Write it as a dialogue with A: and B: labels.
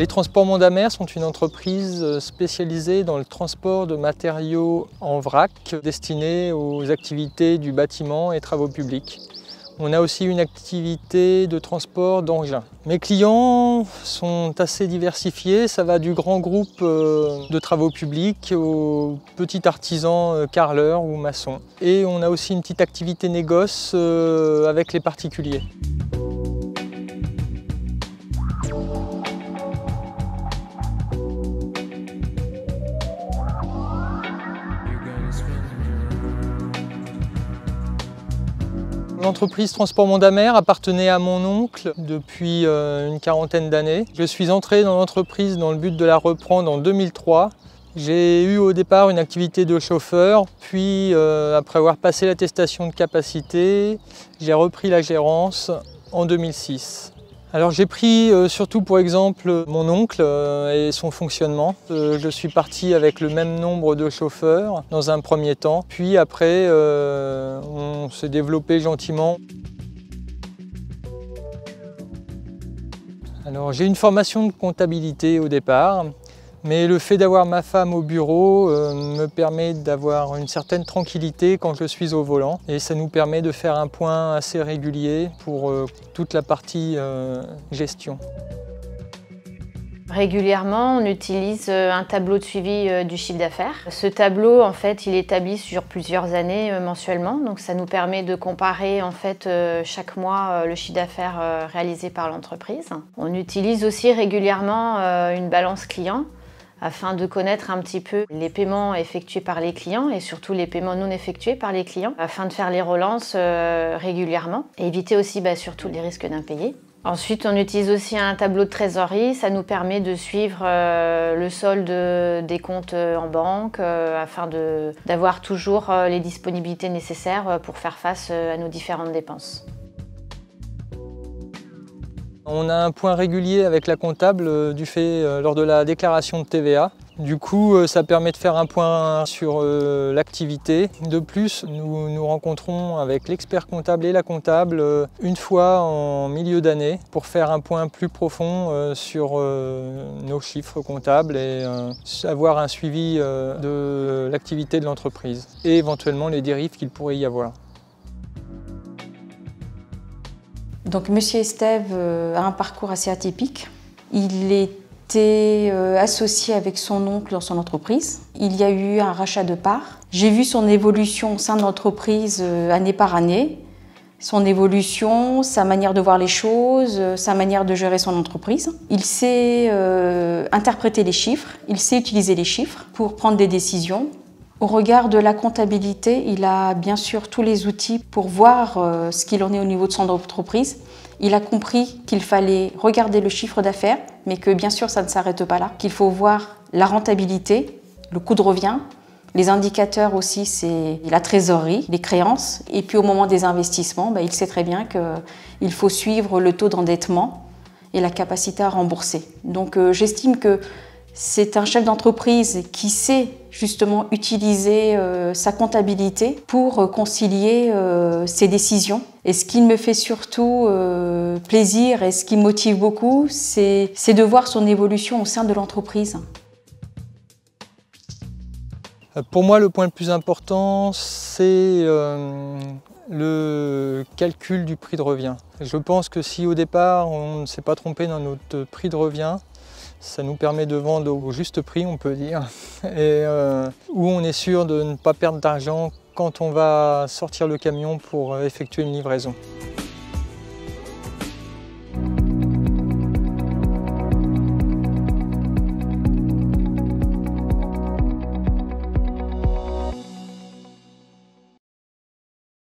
A: Les Transports Monts d'Amer sont une entreprise spécialisée dans le transport de matériaux en vrac destinés aux activités du bâtiment et travaux publics. On a aussi une activité de transport d'engins. Mes clients sont assez diversifiés, ça va du grand groupe de travaux publics aux petits artisans carreleurs ou maçons. Et on a aussi une petite activité négoce avec les particuliers. L'entreprise Transports Monts d'Amer appartenait à mon oncle depuis une quarantaine d'années. Je suis entré dans l'entreprise dans le but de la reprendre en 2003. J'ai eu au départ une activité de chauffeur, puis après avoir passé l'attestation de capacité, j'ai repris la gérance en 2006. Alors j'ai pris surtout pour exemple mon oncle et son fonctionnement. Je suis parti avec le même nombre de chauffeurs dans un premier temps, puis après on s'est développé gentiment. Alors j'ai une formation de comptabilité au départ, mais le fait d'avoir ma femme au bureau me permet d'avoir une certaine tranquillité quand je suis au volant et ça nous permet de faire un point assez régulier pour toute la partie gestion.
B: Régulièrement, on utilise un tableau de suivi du chiffre d'affaires. Ce tableau, en fait, il est établi sur plusieurs années mensuellement, donc ça nous permet de comparer en fait chaque mois le chiffre d'affaires réalisé par l'entreprise. On utilise aussi régulièrement une balance client afin de connaître un petit peu les paiements effectués par les clients et surtout les paiements non effectués par les clients afin de faire les relances régulièrement et éviter aussi surtout les risques d'impayés. Ensuite, on utilise aussi un tableau de trésorerie. Ça nous permet de suivre le solde des comptes en banque afin d'avoir toujours les disponibilités nécessaires pour faire face à nos différentes dépenses.
A: On a un point régulier avec la comptable lors de la déclaration de TVA. Du coup, ça permet de faire un point sur l'activité. De plus, nous nous rencontrons avec l'expert comptable et la comptable une fois en milieu d'année pour faire un point plus profond sur nos chiffres comptables et avoir un suivi de l'activité de l'entreprise et éventuellement les dérives qu'il pourrait y avoir.
C: Donc Monsieur Estève a un parcours assez atypique. Il était associé avec son oncle dans son entreprise. Il y a eu un rachat de parts. J'ai vu son évolution au sein de l'entreprise année par année. Son évolution, sa manière de voir les choses, sa manière de gérer son entreprise. Il sait interpréter les chiffres, il sait utiliser les chiffres pour prendre des décisions. Au regard de la comptabilité, il a bien sûr tous les outils pour voir ce qu'il en est au niveau de son entreprise. Il a compris qu'il fallait regarder le chiffre d'affaires, mais que bien sûr ça ne s'arrête pas là, qu'il faut voir la rentabilité, le coût de revient. Les indicateurs aussi, c'est la trésorerie, les créances. Et puis au moment des investissements, il sait très bien qu'il faut suivre le taux d'endettement et la capacité à rembourser. Donc j'estime que c'est un chef d'entreprise qui sait justement utiliser sa comptabilité pour concilier ses décisions. Et ce qui me fait surtout plaisir et ce qui me motive beaucoup, c'est de voir son évolution au sein de l'entreprise.
A: Pour moi, le point le plus important, c'est le calcul du prix de revient. Je pense que si au départ, on ne s'est pas trompé dans notre prix de revient, ça nous permet de vendre au juste prix, on peut dire, et où on est sûr de ne pas perdre d'argent quand on va sortir le camion pour effectuer une livraison.